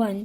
1।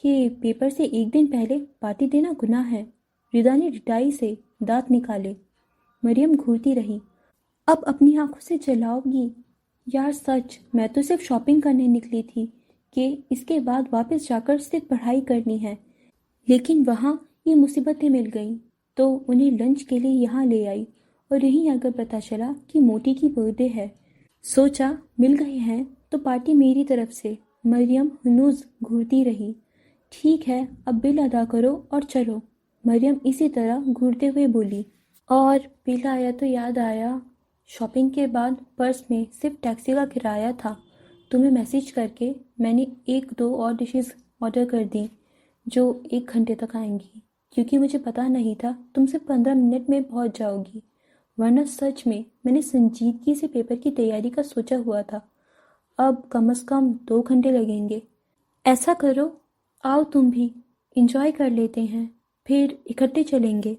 کہ پیپر سے ایک دن پہلے پارٹی دینا گناہ ہے۔ ردا نے رٹائی سے دانت نکالے۔ مریم گھورتی رہی۔ اب اپنی آنکھوں سے جلاؤ گی؟ یار سچ، میں تو صرف شاپنگ کرنے نکلی تھی کہ اس کے بعد واپس جا کر صرف پڑھائی کرنی ہے، لیکن وہاں یہ مصیبتیں مل گئیں تو انہیں لنچ کے لیے یہاں لے آئی، اور یہیں اگر پتہ چلا کہ موٹی کی برتھ ڈے ہے۔ سوچا مل گئے ہیں تو پارٹی میری طرف سے۔ مریم ہنوز گھورتی رہی۔ ٹھیک ہے، اب بل ادا کرو اور چلو، مریم اسی طرح گھورتے ہوئے بولی۔ اور بل آیا تو یاد آیا، شاپنگ کے بعد پرس میں صرف ٹیکسی کا کرایہ تھا۔ تمہیں میسیج کر کے میں نے 1-2 اور ڈشز آرڈر کر دیں جو 1 گھنٹے تک آئیں گی، کیونکہ مجھے پتہ نہیں تھا تم صرف 15 منٹ میں پہنچ جاؤ گی، ورنہ سچ میں نے سنجیدگی سے پیپر کی تیاری کا سوچا ہوا تھا۔ اب کم از کم 2 گھنٹے لگیں گے۔ ایسا کرو، آؤ تم بھی، انجوائے کر لیتے ہیں، پھر اکٹھے چلیں گے۔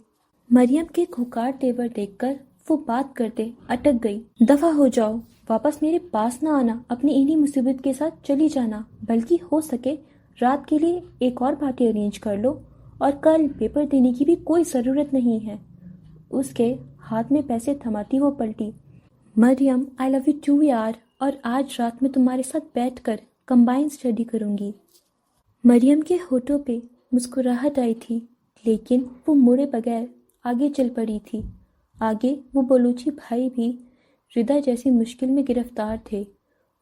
مریم کے کھوکھار تیور دیکھ کر وہ بات کرتے اٹک گئی۔ دفع ہو جاؤ، واپس میرے پاس نہ آنا، اپنی انہی مصیبت کے ساتھ چلی جانا، بلکہ ہو سکے رات کے لیے ایک اور پارٹی ارینج کر لو، اور کل پیپر دینے کی بھی کوئی ضرورت نہیں ہے۔ اس کے ہاتھ میں پیسے تھماتی وہ پلٹی۔ مریم آئی لو یو ٹو یار، اور آج رات میں تمہارے ساتھ بیٹھ کر کمبائن اسٹڈی کروں گی۔ مریم کے ہونٹوں پہ مسکراہٹ آئی تھی، لیکن وہ مڑے بغیر آگے چل پڑی تھی۔ آگے وہ بلوچی بھائی بھی ردا جیسی مشکل میں گرفتار تھے۔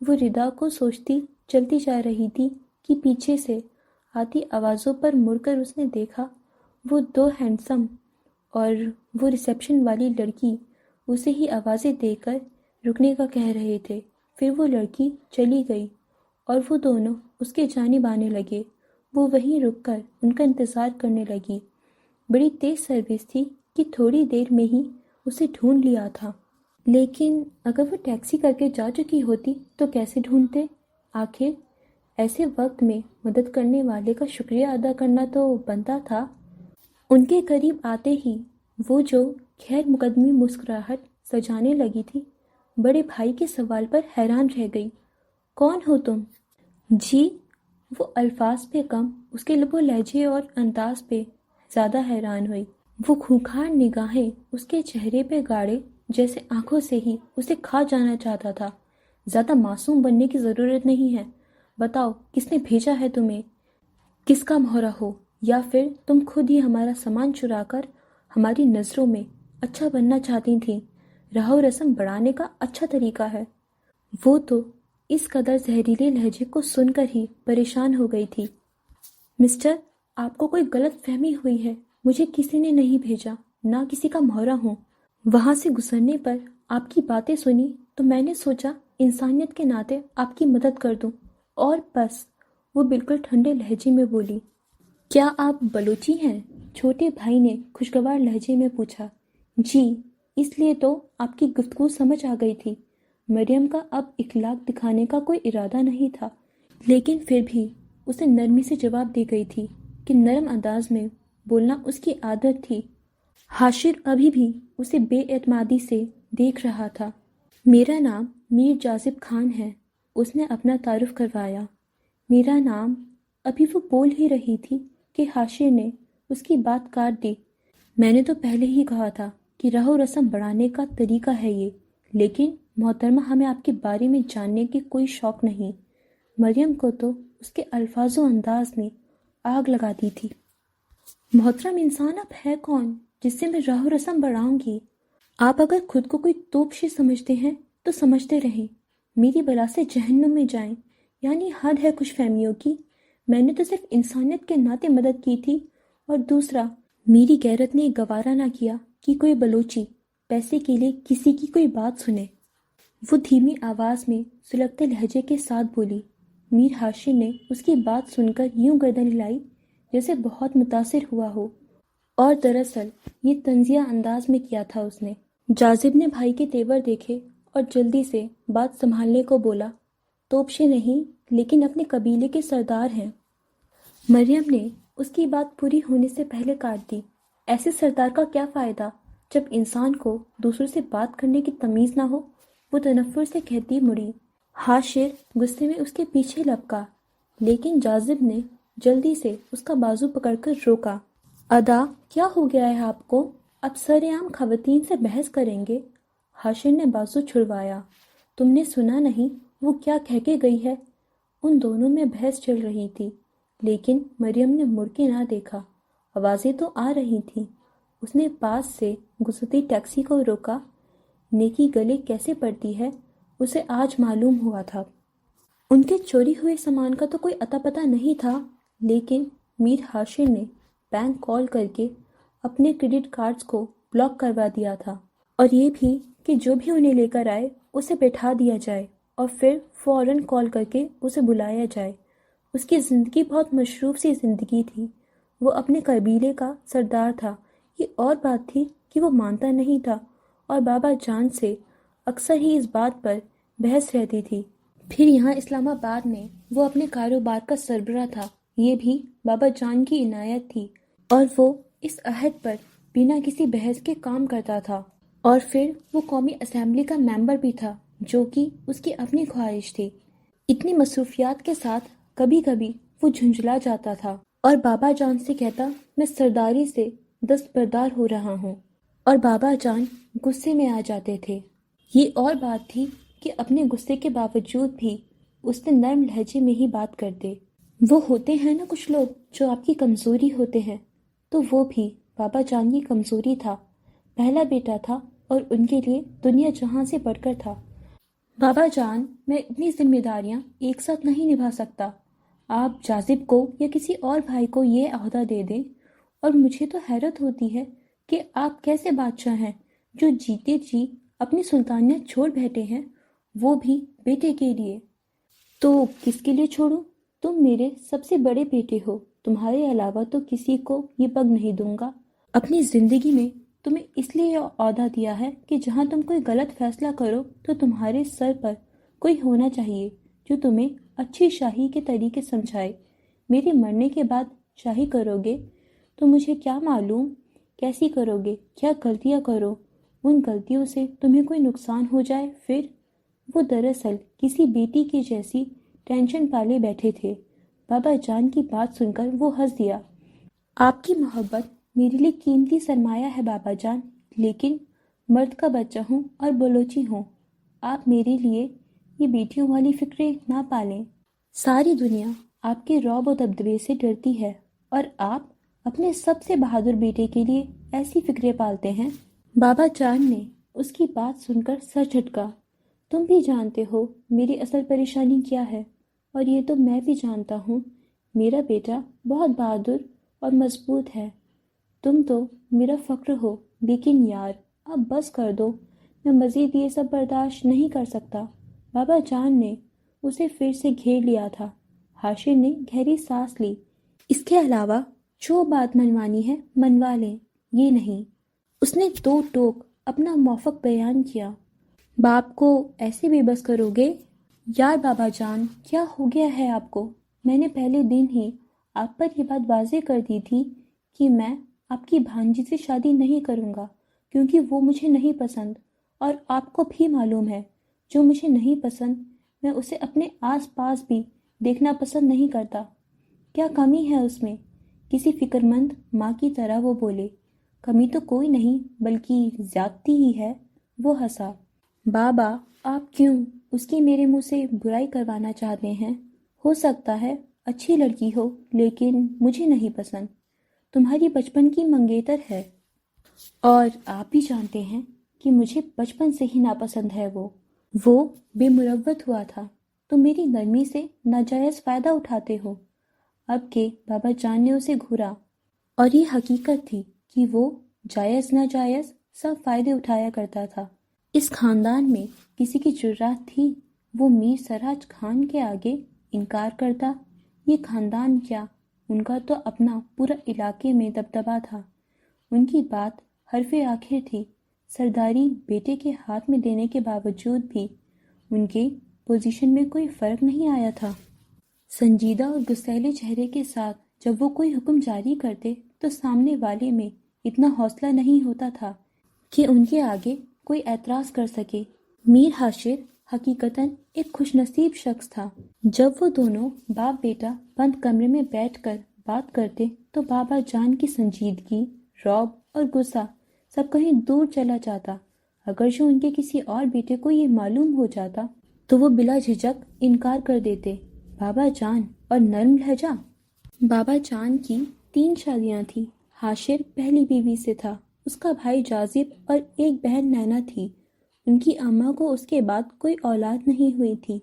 وہ ردا کو سوچتی چلتی جا رہی تھی کہ پیچھے سے آتی آوازوں پر مڑ کر اس نے دیکھا وہ 2 ہینڈسم اور وہ ریسیپشن والی لڑکی اسے ہی آوازیں دے کر رکنے کا کہہ رہے تھے۔ پھر وہ لڑکی چلی گئی اور وہ دونوں اس کے جانب آنے لگے۔ وہ وہیں رک کر ان کا انتظار کرنے لگی۔ بڑی تیز سروس تھی کہ تھوڑی دیر میں ہی اسے ڈھونڈ لیا تھا، لیکن اگر وہ ٹیکسی کر کے جا چکی ہوتی تو کیسے ڈھونڈتے؟ آخر ایسے وقت میں مدد کرنے والے کا شکریہ ادا کرنا تو بنتا تھا۔ ان کے قریب آتے ہی وہ جو خیر مقدمی مسکراہٹ سجانے لگی تھی، بڑے بھائی کے سوال پر حیران رہ گئی۔ کون ہو تم؟ جی؟ وہ الفاظ پہ کم، اس کے لب و لہجے اور انداز پہ زیادہ حیران ہوئی۔ وہ کھوکھار نگاہیں اس کے چہرے پہ گاڑے، جیسے آنکھوں سے ہی اسے کھا جانا چاہتا تھا۔ زیادہ معصوم بننے کی ضرورت نہیں ہے، بتاؤ کس نے بھیجا ہے تمہیں؟ کس کا مہرہ ہو، یا پھر تم خود ہی ہمارا سامان چرا کر ہماری نظروں میں اچھا بننا چاہتی تھیں؟ رہا و رسم بڑھانے کا اچھا طریقہ ہے۔ وہ تو اس قدر زہریلے لہجے کو سن کر ہی پریشان ہو گئی تھی۔ مسٹر، آپ کو کوئی غلط فہمی ہوئی ہے، مجھے کسی نے نہیں بھیجا، نہ کسی کا مہرہ ہوں۔ وہاں سے گزرنے پر آپ کی باتیں سنی تو میں نے سوچا انسانیت کے ناطے آپ کی مدد کر دوں، اور بس۔ وہ بالکل ٹھنڈے لہجے میں بولی۔ کیا آپ بلوچی ہیں؟ چھوٹے بھائی نے خوشگوار لہجے میں پوچھا۔ جی، اس لیے تو آپ کی گفتگو سمجھ آ گئی تھی۔ مریم کا اب اخلاق دکھانے کا کوئی ارادہ نہیں تھا، لیکن پھر بھی اسے نرمی سے جواب دی گئی تھی کہ نرم انداز میں بولنا اس کی عادت تھی۔ حاشر ابھی بھی اسے بے اعتمادی سے دیکھ رہا تھا۔ میرا نام میر جازب خان ہے، اس نے اپنا تعارف کروایا۔ میرا نام، ابھی وہ بول ہی رہی تھی کہ حاشر نے اس کی بات کاٹ دی۔ میں نے تو پہلے ہی کہا تھا کہ رہو رسم بڑھانے کا طریقہ ہے یہ، لیکن محترمہ ہمیں آپ کے بارے میں جاننے کی کوئی شوق نہیں۔ مریم کو تو اس کے الفاظ و انداز نے آگ لگا دی تھی۔ محترم انسان اب ہے کون جس سے میں راہ و رسم بڑھاؤں گی؟ آپ اگر خود کو کوئی توپشی سمجھتے ہیں تو سمجھتے رہیں، میری بلا سے جہنم میں جائیں، یعنی حد ہے خوش فہمیوں کی۔ میں نے تو صرف انسانیت کے ناطے مدد کی تھی، اور دوسرا میری غیرت نے گوارا نہ کیا کہ کوئی بلوچی پیسے کے لیے کسی کی کوئی بات سنے۔ وہ دھیمی آواز میں سلگتے لہجے کے ساتھ بولی۔ میر حاشر نے اس کی بات سن کر یوں گردن ہلائی جیسے بہت متاثر ہوا ہو، اور دراصل یہ طنزیہ انداز میں کیا تھا اس نے۔ جازب نے بھائی کے تیور دیکھے اور جلدی سے بات سنبھالنے کو بولا، توپشے نہیں، لیکن اپنے قبیلے کے سردار ہیں۔ مریم نے اس کی بات پوری ہونے سے پہلے کاٹ دی۔ ایسے سردار کا کیا فائدہ جب انسان کو دوسروں سے بات کرنے کی تمیز نہ ہو؟ وہ تنفر سے کہتی مڑی۔ حاشر غصے میں اس کے پیچھے لپکا، لیکن جازب نے جلدی سے اس کا بازو پکڑ کر روکا۔ ادا، کیا ہو گیا ہے آپ کو؟ اب سر عام خواتین سے بحث کریں گے؟ ہاشر نے بازو چھڑوایا۔ تم نے سنا نہیں وہ کیا کہہ کے گئی ہے؟ ان دونوں میں بحث چل رہی تھی، لیکن مریم نے مڑ کے نہ دیکھا۔ آوازیں تو آ رہی تھیں۔ اس نے پاس سے گزرتی ٹیکسی کو روکا۔ نیکی گلے کیسے پڑتی ہے اسے آج معلوم ہوا تھا۔ ان کے چوری ہوئے سامان کا تو کوئی اتا پتہ نہیں تھا، لیکن میر ہاشر نے بینک کال کر کے اپنے کریڈٹ کارڈز کو بلاک کروا دیا تھا، اور یہ بھی کہ جو بھی انہیں لے کر آئے اسے بٹھا دیا جائے اور پھر فوراً کال کر کے اسے بلایا جائے۔ اس کی زندگی بہت مصروف سی زندگی تھی۔ وہ اپنے قبیلے کا سردار تھا۔ یہ اور بات تھی کہ وہ مانتا نہیں تھا، اور بابا جان سے اکثر ہی اس بات پر بحث رہتی تھی۔ پھر یہاں اسلام آباد میں وہ اپنے کاروبار کا سربراہ تھا، یہ بھی بابا جان کی عنایت تھی، اور وہ اس عہد پر بنا کسی بحث کے کام کرتا تھا۔ اور پھر وہ قومی اسمبلی کا ممبر بھی تھا، جو کہ اس کی اپنی خواہش تھی۔ اتنی مصروفیات کے ساتھ کبھی کبھی وہ جھنجھلا جاتا تھا اور بابا جان سے کہتا، میں سرداری سے دستبردار ہو رہا ہوں، اور بابا جان غصے میں آ جاتے تھے۔ یہ اور بات تھی کہ اپنے غصے کے باوجود بھی اس نے نرم لہجے میں ہی بات کرتے۔ وہ ہوتے ہیں نا کچھ لوگ جو آپ کی کمزوری ہوتے ہیں، تو وہ بھی بابا جان کی کمزوری تھا۔ پہلا بیٹا تھا اور ان کے لیے دنیا جہاں سے بڑھ کر تھا۔ بابا جان، میں اتنی ذمہ داریاں ایک ساتھ نہیں نبھا سکتا۔ آپ جاذب کو یا کسی اور بھائی کو یہ عہدہ دے دیں، اور مجھے تو حیرت ہوتی ہے کہ آپ کیسے بادشاہ ہیں جو جیتے جی اپنی سلطانیت چھوڑ بیٹھے ہیں، وہ بھی بیٹے کے لیے۔ تو کس کے لیے چھوڑوں؟ تم میرے سب سے بڑے بیٹے ہو، تمہارے علاوہ تو کسی کو یہ پگ نہیں دوں گا۔ اپنی زندگی میں تمہیں اس لیے عہدہ دیا ہے کہ جہاں تم کوئی غلط فیصلہ کرو تو تمہارے سر پر کوئی ہونا چاہیے جو تمہیں اچھی شاہی کے طریقے سمجھائے۔ میرے مرنے کے بعد شاہی کرو گے تو مجھے کیا معلوم کیسی کرو گے، کیا غلطیاں کرو، ان غلطیوں سے تمہیں کوئی نقصان ہو جائے پھر۔ وہ دراصل کسی بیٹی کی جیسی ٹینشن پالے بیٹھے تھے۔ بابا جان کی بات سن کر وہ ہنس دیا۔ آپ کی محبت میرے لیے قیمتی سرمایہ ہے بابا جان، لیکن مرد کا بچہ ہوں اور بلوچی ہوں۔ آپ میرے لیے یہ بیٹیوں والی فکریں نہ پالیں۔ ساری دنیا آپ کے رعب و دبدبے سے ڈرتی ہے، اور آپ اپنے سب سے بہادر بیٹے کے لیے ایسی فکریں پالتے ہیں۔ بابا جان نے اس کی بات سن کر سر جھٹکا۔ تم بھی جانتے ہو میری اصل پریشانی کیا ہے، اور یہ تو میں بھی جانتا ہوں۔ میرا بیٹا بہت بہادر اور مضبوط ہے۔ تم تو میرا فخر ہو، لیکن یار اب بس کر دو، میں مزید یہ سب برداشت نہیں کر سکتا۔ بابا جان نے اسے پھر سے گھیر لیا تھا۔ ہاشر نے گہری سانس لی۔ اس کے علاوہ جو بات منوانی ہے منوا لیں، یہ نہیں۔ اس نے دو ٹوک اپنا موافق بیان کیا۔ باپ کو ایسے بے بس کرو گے؟ یار بابا جان، کیا ہو گیا ہے آپ کو؟ میں نے پہلے دن ہی آپ پر یہ بات واضح کر دی تھی کہ میں آپ کی بھانجی سے شادی نہیں کروں گا، کیونکہ وہ مجھے نہیں پسند، اور آپ کو بھی معلوم ہے جو مجھے نہیں پسند میں اسے اپنے آس پاس بھی دیکھنا پسند نہیں کرتا۔ کیا کمی ہے اس میں؟ کسی فکر مند ماں کی طرح وہ بولے۔ کمی تو کوئی نہیں، بلکہ زیادتی ہی ہے۔ وہ ہنسا۔ بابا، آپ کیوں اس کی میرے منہ سے برائی کروانا چاہتے ہیں؟ ہو سکتا ہے اچھی لڑکی ہو، لیکن مجھے نہیں پسند۔ تمہاری بچپن کی منگیتر ہے، اور آپ بھی جانتے ہیں کہ مجھے بچپن سے ہی ناپسند ہے۔ وہ بے مروت ہوا تھا۔ تم میری نرمی سے ناجائز فائدہ اٹھاتے ہو۔ اب کہ بابا جان نے اسے گھورا، اور یہ حقیقت تھی کہ وہ جائز ناجائز سب فائدے اٹھایا کرتا تھا۔ اس خاندان میں کسی کی جرات تھی وہ میر سراج خان کے آگے انکار کرتا؟ یہ خاندان کیا، ان کا تو اپنا پورا علاقے میں دبدبہ تھا۔ ان کی بات حرف آخر تھی۔ سرداری بیٹے کے ہاتھ میں دینے کے باوجود بھی ان کے پوزیشن میں کوئی فرق نہیں آیا تھا۔ سنجیدہ اور غصیلے چہرے کے ساتھ جب وہ کوئی حکم جاری کرتے تو سامنے والے میں اتنا حوصلہ نہیں ہوتا تھا کہ ان کے آگے کوئی اعتراض کر سکے۔ میر ہاشر حقیقتاً ایک خوش نصیب شخص تھا۔ جب وہ دونوں باپ بیٹا بند کمرے میں بیٹھ کر بات کرتے تو بابا جان کی سنجیدگی، رعب اور غصہ سب کہیں دور چلا جاتا۔ اگر جو ان کے کسی اور بیٹے کو یہ معلوم ہو جاتا تو وہ بلا جھجک انکار کر دیتے۔ بابا جان اور نرم لہجہ۔ بابا جان کی 3 شادیاں تھیں۔ حاشر پہلی بیوی سے تھا، اس کا بھائی جاذب اور ایک بہن نینا تھی۔ ان کی اماں کو اس کے بعد کوئی اولاد نہیں ہوئی تھی۔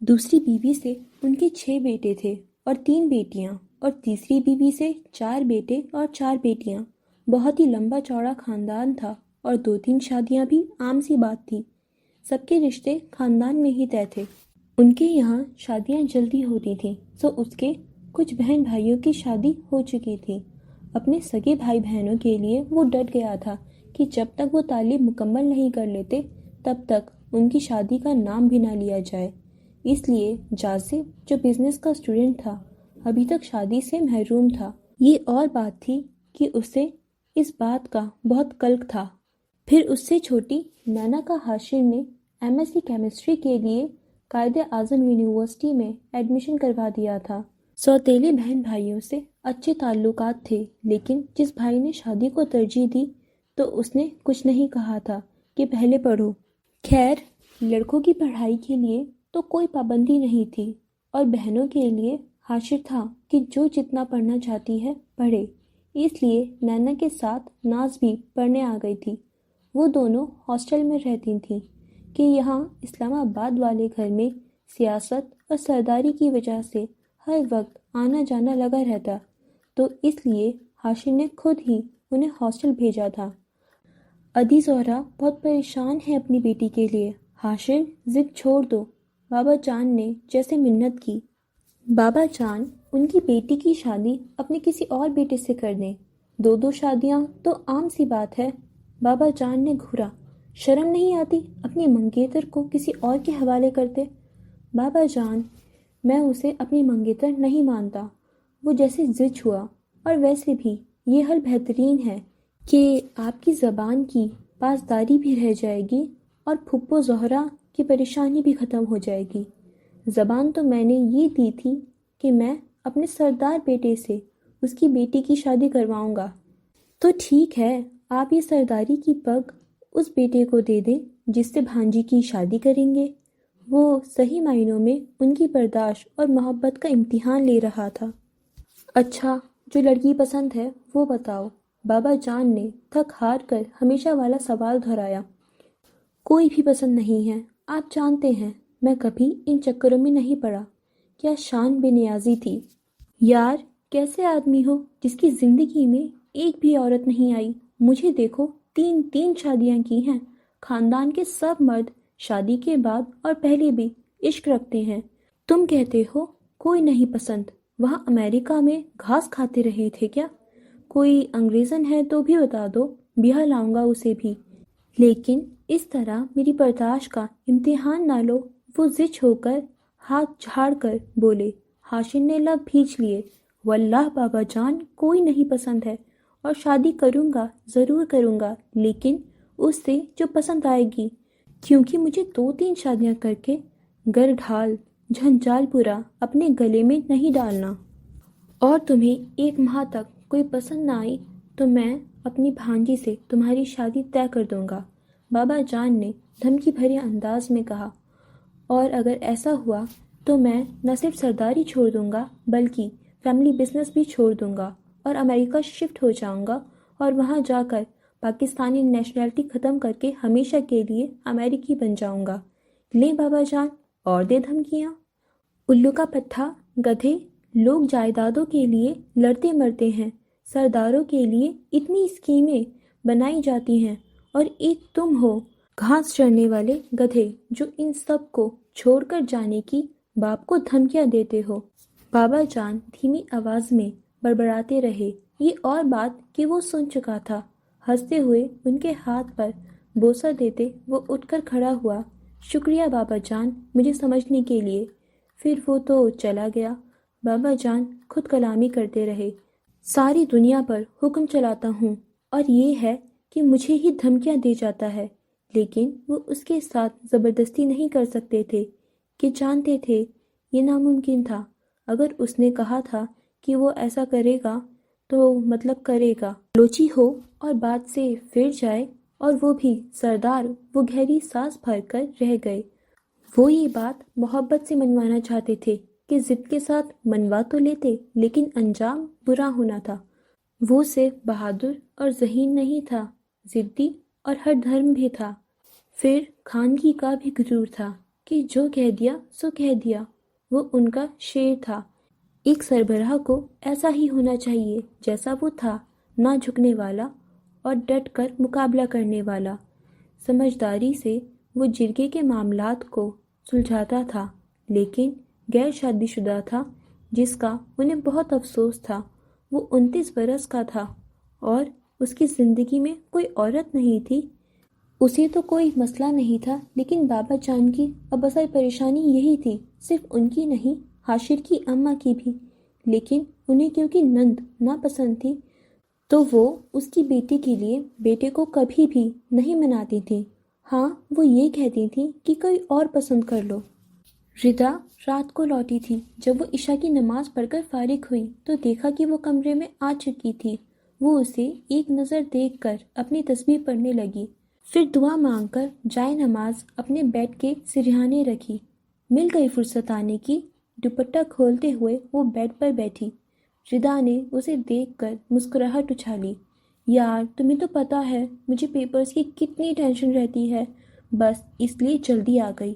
دوسری بیوی سے ان کے 6 بیٹے تھے اور 3 بیٹیاں، اور تیسری بیوی سے 4 بیٹے اور 4 بیٹیاں۔ بہت ہی لمبا چوڑا خاندان تھا اور 2-3 شادیاں بھی عام سی بات تھی۔ سب کے رشتے خاندان میں ہی طے تھے۔ ان کے یہاں شادیاں جلدی ہوتی تھیں، سو اس کے کچھ بہن بھائیوں کی شادی ہو چکی تھی۔ اپنے سگے بھائی بہنوں کے لیے وہ ڈٹ گیا تھا کہ جب تک وہ تعلیم مکمل نہیں کر لیتے تب تک ان کی شادی کا نام بھی نہ لیا جائے۔ اس لیے جاذب جو بزنس کا اسٹوڈنٹ تھا ابھی تک شادی سے محروم تھا۔ یہ اور بات تھی کہ اسے اس بات کا بہت قلق تھا۔ پھر اس سے چھوٹی نینا کا حاشر نے ایم ایس سی کیمسٹری کے لیے قائد اعظم یونیورسٹی میں ایڈمیشن کروا دیا تھا۔ سوتیلے بہن بھائیوں سے اچھے تعلقات تھے، لیکن جس بھائی نے شادی کو ترجیح دی تو اس نے کچھ نہیں کہا تھا کہ پہلے پڑھو۔ خیر، لڑکوں کی پڑھائی کے لیے تو کوئی پابندی نہیں تھی اور بہنوں کے لیے حاشر تھا کہ جو جتنا پڑھنا چاہتی ہے پڑھے۔ اس لیے نینا کے ساتھ ناز بھی پڑھنے آ گئی تھی۔ وہ دونوں ہاسٹل میں رہتی تھیں کہ یہاں اسلام آباد والے گھر میں سیاست اور سرداری کی وجہ سے ہر وقت آنا جانا لگا رہتا، تو اس لیے حاشر نے خود ہی انہیں ہاسٹل بھیجا تھا۔ ادھی زہرا بہت پریشان ہے اپنی بیٹی کے لیے۔ حاشر ضد چھوڑ دو، بابا جان نے جیسے منت کی۔ بابا جان ان کی بیٹی کی شادی اپنے کسی اور بیٹے سے کر دیں، 2 شادیاں تو عام سی بات ہے۔ بابا جان نے گھورا، شرم نہیں آتی اپنی منگیتر کو کسی اور کے حوالے کرتے؟ بابا جان، میں اسے اپنی منگیتر نہیں مانتا، وہ جیسے ضد ہوا، اور ویسے بھی یہ حل بہترین ہے کہ آپ کی زبان کی پاسداری بھی رہ جائے گی اور پھپھو زہرا کی پریشانی بھی ختم ہو جائے گی۔ زبان تو میں نے یہ دی تھی کہ میں اپنے سردار بیٹے سے اس کی بیٹی کی شادی کرواؤں گا، تو ٹھیک ہے، آپ یہ سرداری کی پگ اس بیٹے کو دے دیں جس سے بھانجی کی شادی کریں گے۔ وہ صحیح معنوں میں ان کی برداشت اور محبت کا امتحان لے رہا تھا۔ اچھا، جو لڑکی پسند ہے وہ بتاؤ، بابا جان نے تھک ہار کر ہمیشہ والا سوال دہرایا۔ کوئی بھی پسند نہیں ہے، آپ جانتے ہیں میں کبھی ان چکروں میں نہیں پڑا۔ کیا شان بے نیازی تھی! یار، کیسے آدمی ہو جس کی زندگی میں ایک بھی عورت نہیں آئی؟ مجھے دیکھو، 3 شادیاں کی ہیں۔ خاندان کے سب مرد شادی کے بعد اور پہلے بھی عشق رکھتے ہیں۔ تم کہتے ہو کوئی نہیں پسند؟ وہاں امریکہ میں گھاس کھاتے رہے تھے کیا؟ کوئی انگریزن ہے تو بھی بتا دو، بیاہ لاؤں گا اسے بھی۔ لیکن اس طرح میری برداشت کا امتحان نہ لو۔ وہ ضد ہو کر ہاتھ جھاڑ کر بولے۔ حاشر نے لب بھینچ لیے۔ واللہ بابا جان، کوئی نہیں پسند ہے، اور شادی کروں گا، ضرور کروں گا، لیکن اس سے جو پسند آئے گی، کیونکہ مجھے 2-3 شادیاں کر کے گر ڈھال جھنجال پورا اپنے گلے میں نہیں ڈالنا۔ اور تمہیں 1 ماہ تک کوئی پسند نہ آئی تو میں اپنی بھانجی سے تمہاری شادی طے کر دوں گا، بابا جان نے دھمکی بھرے انداز میں کہا۔ اور اگر ایسا ہوا تو میں نہ صرف سرداری چھوڑ دوں گا بلکہ فیملی بزنس بھی چھوڑ دوں گا اور امریکہ شفٹ ہو جاؤں گا، اور وہاں جا کر پاکستانی نیشنلٹی ختم کر کے ہمیشہ کے لیے امریکی بن جاؤں گا۔ لیں بابا جان، اور دے دھمکیاں۔ الو کا پٹھا، گدھے، لوگ جائیدادوں کے لیے لڑتے مرتے ہیں، سرداروں کے لیے اتنی اسکیمیں بنائی جاتی ہیں، اور ایک تم ہو گھاس چرنے والے گدھے جو ان سب کو چھوڑ کر جانے کی باپ کو دھمکیاں دیتے ہو۔ بابا جان دھیمی آواز میں بڑبڑاتے رہے۔ یہ اور بات کہ وہ سن چکا تھا۔ ہنستے ہوئے ان کے ہاتھ پر بوسہ دیتے وہ اٹھ کر کھڑا ہوا۔ شکریہ بابا جان، مجھے سمجھنے کے لیے۔ پھر وہ تو چلا گیا۔ بابا جان خود کلامی کرتے رہے۔ ساری دنیا پر حکم چلاتا ہوں، اور یہ ہے کہ مجھے ہی دھمکیاں دے جاتا ہے، لیکن وہ اس کے ساتھ زبردستی نہیں کر سکتے تھے کہ جانتے تھے یہ ناممکن تھا۔ اگر اس نے کہا تھا کہ وہ ایسا کرے گا تو مطلب کرے گا۔ لوچی ہو اور بات سے پھر جائے، اور وہ بھی سردار۔ وہ گہری سانس بھر کر رہ گئے۔ وہ یہ بات محبت سے منوانا چاہتے تھے کہ ضد کے ساتھ منوا تو لیتے، لیکن انجام برا ہونا تھا۔ وہ صرف بہادر اور ذہین نہیں تھا، ضدی اور ہر دھرم بھی تھا۔ پھر خانگی کا بھی غرور تھا کہ جو کہہ دیا سو کہہ دیا۔ وہ ان کا شیر تھا۔ ایک سربراہ کو ایسا ہی ہونا چاہیے جیسا وہ تھا، نہ جھکنے والا اور ڈٹ کر مقابلہ کرنے والا۔ سمجھداری سے وہ جرگے کے معاملات کو سلجھاتا تھا، لیکن غیر شادی شدہ تھا، جس کا انہیں بہت افسوس تھا۔ وہ 29 برس کا تھا اور اس کی زندگی میں کوئی عورت نہیں تھی۔ اسے تو کوئی مسئلہ نہیں تھا، لیکن بابا جان کی اب اصل پریشانی یہی تھی، صرف ان کی نہیں، حاشر کی اماں کی بھی۔ لیکن انہیں کیونکہ نند ناپسند تھی تو وہ اس کی بیٹی کے لیے بیٹے کو کبھی بھی نہیں مناتی تھیں۔ ہاں، وہ یہ کہتی تھیں کہ کوئی اور پسند کر لو۔ ردا رات کو لوٹی تھی۔ جب وہ عشاء کی نماز پڑھ کر فارغ ہوئی تو دیکھا کہ وہ کمرے میں آ چکی تھی۔ وہ اسے ایک نظر دیکھ کر اپنی تسبیح پڑھنے لگی، پھر دعا مانگ کر جائے نماز اپنے بیڈ کے سرہانے رکھی۔ مل گئی فرصت آنے کی۔ دوپٹہ کھولتے ہوئے وہ بیڈ پر بیٹھی۔ ردا نے اسے دیکھ کر مسکراہٹ اچھالی۔ یار، تمہیں تو پتہ ہے مجھے پیپرز کی کتنی ٹینشن رہتی ہے، بس اس لیے جلدی آ گئی،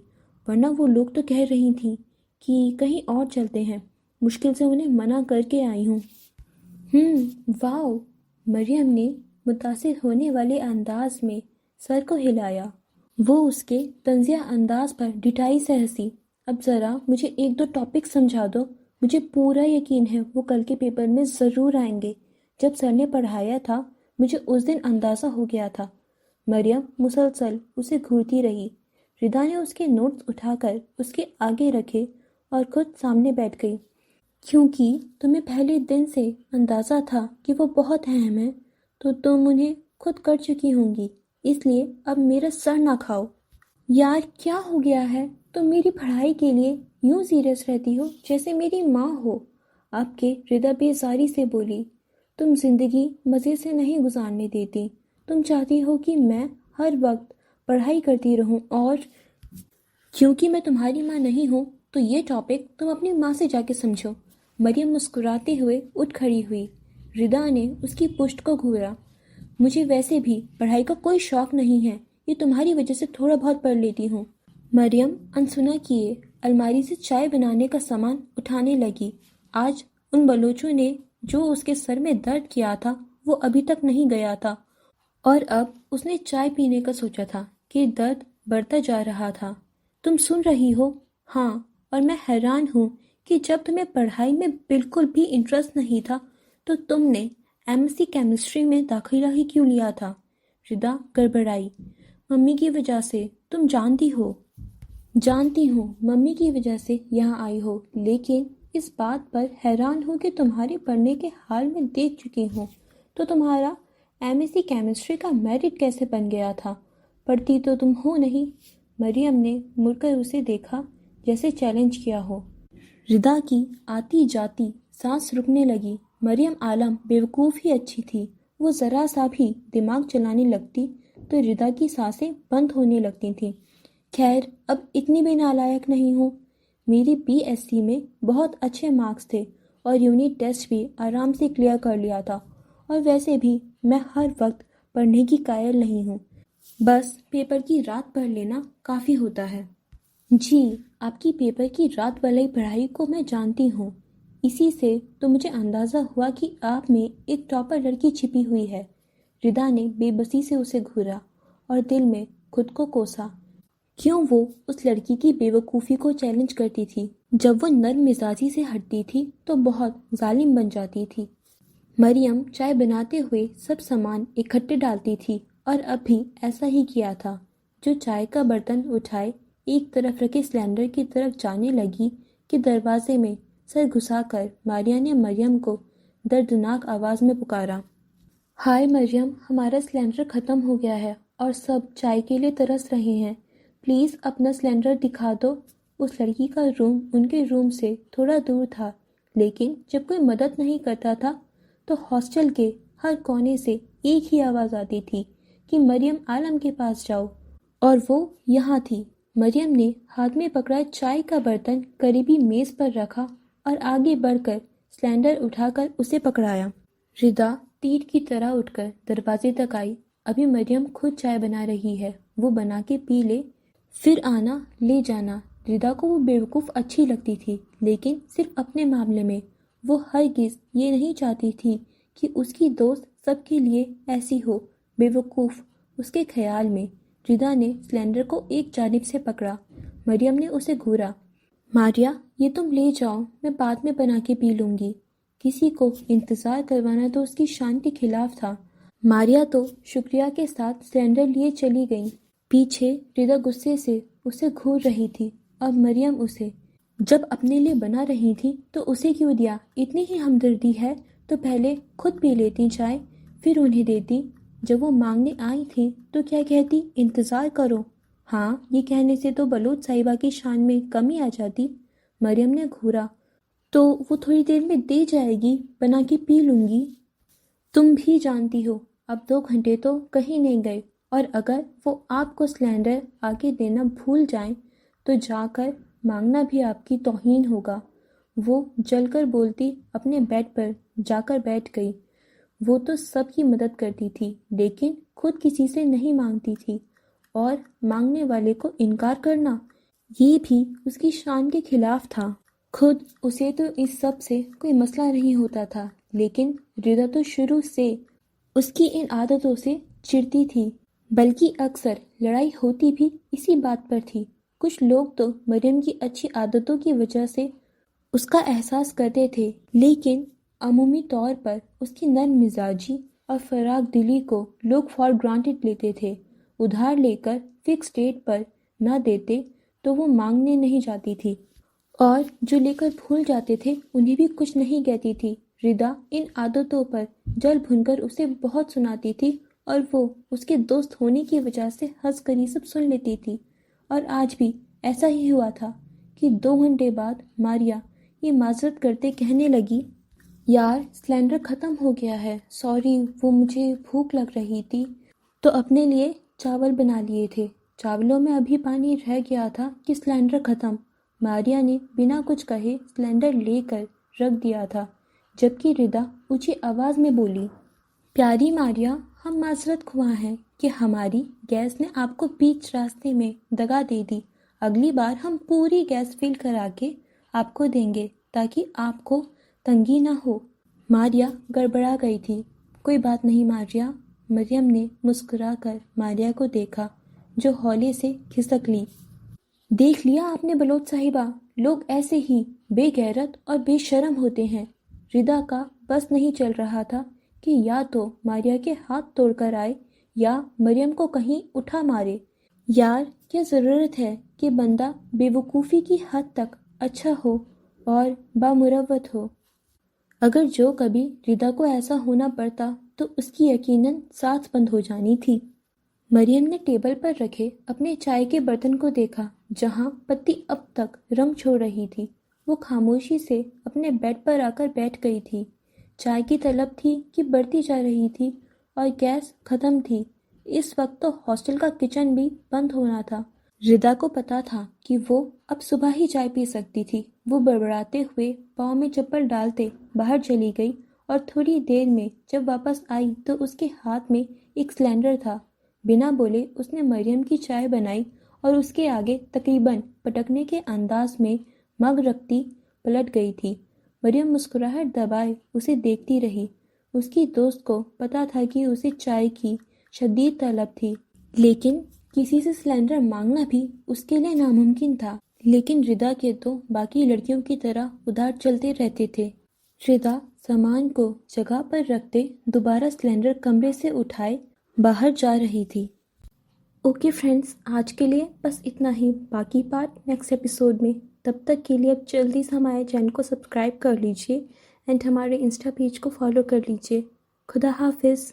ورنہ وہ لوگ تو کہہ رہی تھیں کہ کہیں اور چلتے ہیں۔ مشکل سے انہیں منع کر کے آئی ہوں۔ واو! مریم نے متاثر ہونے والے انداز میں سر کو ہلایا۔ وہ اس کے طنزیہ انداز پر ڈٹائی سے ہنسی۔ اب ذرا مجھے ایک دو ٹاپک سمجھا دو۔ مجھے پورا یقین ہے وہ کل کے پیپر میں ضرور آئیں گے۔ جب سر نے پڑھایا تھا مجھے اس دن اندازہ ہو گیا تھا۔ مریم مسلسل اسے گھورتی رہی۔ ردا نے اس کے نوٹس اٹھا کر اس کے آگے رکھے اور خود سامنے بیٹھ گئی۔ کیونکہ تمہیں پہلے دن سے اندازہ تھا کہ وہ بہت اہم ہے، تو تم انہیں خود کر چکی ہوں گی، اس لیے اب میرا سر نہ کھاؤ۔ یار، کیا ہو گیا ہے؟ تم میری پڑھائی کے لیے یوں سیریس رہتی ہو جیسے میری ماں ہو۔ آپ کے ردا بیزاری سے بولی۔ تم زندگی مزے سے نہیں گزارنے دیتی۔ تم چاہتی ہو کہ میں ہر وقت پڑھائی کرتی رہوں، اور کیونکہ میں تمہاری ماں نہیں ہوں تو یہ ٹاپک تم اپنی ماں سے جا کے سمجھو۔ مریم مسکراتے ہوئے اٹھ کھڑی ہوئی۔ ردا نے اس کی پشت کو گھورا۔ مجھے ویسے بھی پڑھائی کا کوئی شوق نہیں ہے، یہ تمہاری وجہ سے تھوڑا بہت پڑھ لیتی ہوں۔ مریم انسنا کیے الماری سے چائے بنانے کا سامان اٹھانے لگی۔ آج ان بلوچوں نے جو اس کے سر میں درد کیا تھا وہ ابھی تک نہیں گیا تھا، اور اب اس نے چائے پینے کا سوچا تھا کہ درد بڑھتا جا رہا تھا۔ تم سن رہی ہو؟ ہاں، اور میں حیران ہوں کہ جب تمہیں پڑھائی میں بالکل بھی انٹرسٹ نہیں تھا تو تم نے MSc کیمسٹری میں داخلہ ہی کیوں لیا تھا؟ ردا گڑبڑائی۔ ممی کی وجہ سے، تم جانتی ہو۔ جانتی ہوں ممی کی وجہ سے یہاں آئی ہو، لیکن اس بات پر حیران ہوں کہ تمہارے پڑھنے کے حال میں دیکھ چکی ہوں تو تمہارا MSc کیمسٹری کا میرٹ کیسے بن گیا تھا؟ پڑھتی تو تم ہو نہیں۔ مریم نے مڑ کر اسے دیکھا جیسے چیلنج کیا ہو۔ ردا کی آتی جاتی سانس رکنے لگی۔ مریم عالم بیوقوف ہی اچھی تھی۔ وہ ذرا سا بھی دماغ چلانے لگتی تو ردا کی سانسیں بند ہونے لگتی تھیں۔ خیر، اب اتنی بھی نالائق نہیں ہوں۔ میری BSc میں بہت اچھے مارکس تھے اور یونٹ ٹیسٹ بھی آرام سے کلیئر کر لیا تھا، اور ویسے بھی میں ہر وقت پڑھنے کی قائل نہیں ہوں، بس پیپر کی رات پڑھ لینا کافی ہوتا ہے۔ جی، آپ کی پیپر کی رات والی پڑھائی کو میں جانتی ہوں، اسی سے تو مجھے اندازہ ہوا کہ آپ میں ایک ٹاپر لڑکی چھپی ہوئی ہے۔ ردا نے بے بسی سے اسے گھورا اور دل میں خود کو کوسا۔ کیوں وہ اس لڑکی کی بے وقوفی کو چیلنج کرتی تھی؟ جب وہ نرم مزاجی سے ہٹتی تھی تو بہت ظالم بن جاتی تھی۔ مریم چائے بناتے ہوئے سب سامان اکٹھے ڈالتی تھی اور اب بھی ایسا ہی کیا تھا۔ جو چائے کا برتن اٹھائے ایک طرف رکھے سلنڈر کی طرف جانے لگی کہ دروازے میں سر گھسا کر ماریا نے مریم کو دردناک آواز میں پکارا۔ ہائے مریم، ہمارا سلنڈر ختم ہو گیا ہے اور سب چائے کے لیے ترس رہے ہیں۔ پلیز اپنا سلنڈر دکھا دو۔ اس لڑکی کا روم ان کے روم سے تھوڑا دور تھا، لیکن جب کوئی مدد نہیں کرتا تھا تو ہاسٹل کے ہر کونے سے ایک ہی آواز آتی تھی کہ مریم عالم کے پاس جاؤ، اور وہ یہاں تھی۔ مریم نے ہاتھ میں پکڑا چائے کا برتن قریبی میز پر رکھا اور آگے بڑھ کر سلنڈر اٹھا کر اسے پکڑایا۔ ردا تیر کی طرح اٹھ کر دروازے تک آئی۔ ابھی مریم خود چائے بنا رہی ہے، وہ بنا کے پی لے، پھر آنا لے جانا۔ ردا کو وہ بیوقوف اچھی لگتی تھی، لیکن صرف اپنے معاملے میں۔ وہ ہرگز یہ نہیں چاہتی تھی کہ اس کی دوست سب کے لیے ایسی ہو، بیوقوف۔ اس کے خیال میں ردا نے سلنڈر کو ایک جانب سے پکڑا۔ مریم نے اسے گھورا۔ ماریا، یہ تم لے جاؤ، میں بعد میں بنا کے پی لوں گی۔ کسی کو انتظار کروانا تو اس کی شان کے خلاف تھا۔ ماریا تو شکریہ کے ساتھ سلنڈر لیے چلی گئی۔ پیچھے ردا غصے سے اسے گھور رہی تھی، اور مریم اسے جب اپنے لیے بنا رہی تھی تو اسے کیوں دیا؟ اتنی ہی ہمدردی ہے تو پہلے خود پی لیتی چائے، پھر انہیں دیتی۔ جب وہ مانگنے آئی تھی تو کیا کہتی؟ انتظار کرو۔ ہاں، یہ کہنے سے تو بلوچ صاحبہ کی شان میں کمی آ جاتی۔ مریم نے گھورا۔ تو وہ تھوڑی دیر میں دے جائے گی، بنا کے پی لوں گی۔ تم بھی جانتی ہو اب 2 گھنٹے تو کہیں نہیں گئے، اور اگر وہ آپ کو سلنڈر آگے دینا بھول جائیں تو جا کر مانگنا بھی آپ کی توہین ہوگا۔ وہ جل کر بولتی اپنے بیڈ پر جا کر بیٹھ گئی۔ وہ تو سب کی مدد کرتی تھی، لیکن خود کسی سے نہیں مانگتی تھی، اور مانگنے والے کو انکار کرنا، یہ بھی اس کی شان کے خلاف تھا۔ خود اسے تو اس سب سے کوئی مسئلہ نہیں ہوتا تھا، لیکن ردا تو شروع سے اس کی ان عادتوں سے چڑتی تھی، بلکہ اکثر لڑائی ہوتی بھی اسی بات پر تھی۔ کچھ لوگ تو مریم کی اچھی عادتوں کی وجہ سے اس کا احساس کرتے تھے، لیکن عمومی طور پر اس کی نرم مزاجی اور فراخ دلی کو لوگ فار گرانٹڈ لیتے تھے۔ ادھار لے کر فکس ڈیٹ پر نہ دیتے تو وہ مانگنے نہیں جاتی تھی، اور جو لے کر بھول جاتے تھے انہیں بھی کچھ نہیں کہتی تھی۔ ردا ان عادتوں پر جل بھن کر اسے بہت سناتی تھی، اور وہ اس کے دوست ہونے کی وجہ سے ہنس کر یہ سب سن لیتی تھی۔ اور آج بھی ایسا ہی ہوا تھا کہ 2 گھنٹے بعد ماریا یہ معذرت کرتے کہنے لگی، یار سلنڈر ختم ہو گیا ہے، سوری، وہ مجھے بھوک لگ رہی تھی تو اپنے لیے چاول بنا لیے تھے، چاولوں میں ابھی پانی رہ گیا تھا کہ سلنڈر ختم۔ ماریا نے بنا کچھ کہے سلنڈر لے کر رکھ دیا تھا، جبکہ ردا اونچی آواز میں بولی، پیاری ماریا، ہم معذرت خواہ ہیں کہ ہماری گیس نے آپ کو بیچ راستے میں دگا دے دی۔ اگلی بار ہم پوری گیس فل کرا کے آپ کو دیں گے تاکہ آپ کو تنگی نہ ہو۔ ماریا گڑبڑا گئی تھی۔ کوئی بات نہیں ماریا۔ مریم نے مسکرا کر ماریا کو دیکھا، جو ہولے سے کھسک لی۔ دیکھ لیا آپ نے بلوچ صاحبہ، لوگ ایسے ہی بے غیرت اور بے شرم ہوتے ہیں۔ ردا کا بس نہیں چل رہا تھا کہ یا تو ماریا کے ہاتھ توڑ کر آئے یا مریم کو کہیں اٹھا مارے۔ یار، کیا ضرورت ہے کہ بندہ بے وقوفی کی حد تک اچھا ہو اور بامروت ہو؟ اگر جو کبھی ردا کو ایسا ہونا پڑتا تو اس کی یقیناً سانس بند ہو جانی تھی۔ مریم نے ٹیبل پر رکھے اپنے چائے کے برتن کو دیکھا، جہاں پتی اب تک رنگ چھوڑ رہی تھی۔ وہ خاموشی سے اپنے بیڈ پر آ کر بیٹھ گئی تھی۔ چائے کی طلب تھی کہ بڑھتی جا رہی تھی، اور گیس ختم تھی۔ اس وقت تو ہاسٹل کا کچن بھی بند ہونا تھا۔ ردا کو پتا تھا کہ وہ اب صبح ہی چائے پی سکتی تھی۔ وہ بڑبڑاتے ہوئے پاؤں میں چپل ڈالتے باہر چلی گئی، اور تھوڑی دیر میں جب واپس آئی تو اس کے ہاتھ میں ایک سلنڈر تھا۔ بنا بولے اس نے مریم کی چائے بنائی اور اس کے آگے تقریباً پٹکنے کے انداز میں مگ رکھتی پلٹ گئی تھی۔ مریم مسکراہٹ دبائے اسے دیکھتی رہی۔ اس کی دوست کو پتا تھا کہ اسے چائے کی شدید طلب تھی، لیکن کسی سے سلنڈر مانگنا بھی اس کے لیے ناممکن تھا۔ لیکن ردا کے تو باقی لڑکیوں کی طرح ادھار چلتے رہتے تھے۔ ردا سامان کو جگہ پر رکھتے دوبارہ سلنڈر کمرے سے اٹھائے باہر جا رہی تھی۔ اوکے فرینڈز، آج کے لیے بس اتنا ہی۔ باقی پارٹ نیکسٹ ایپیسوڈ میں۔ تب تک کے لیے اب جلدی سے ہمارے چینل کو سبسکرائب کر لیجئے، اینڈ ہمارے انسٹا پیج کو فالو کر لیجئے۔ خدا حافظ۔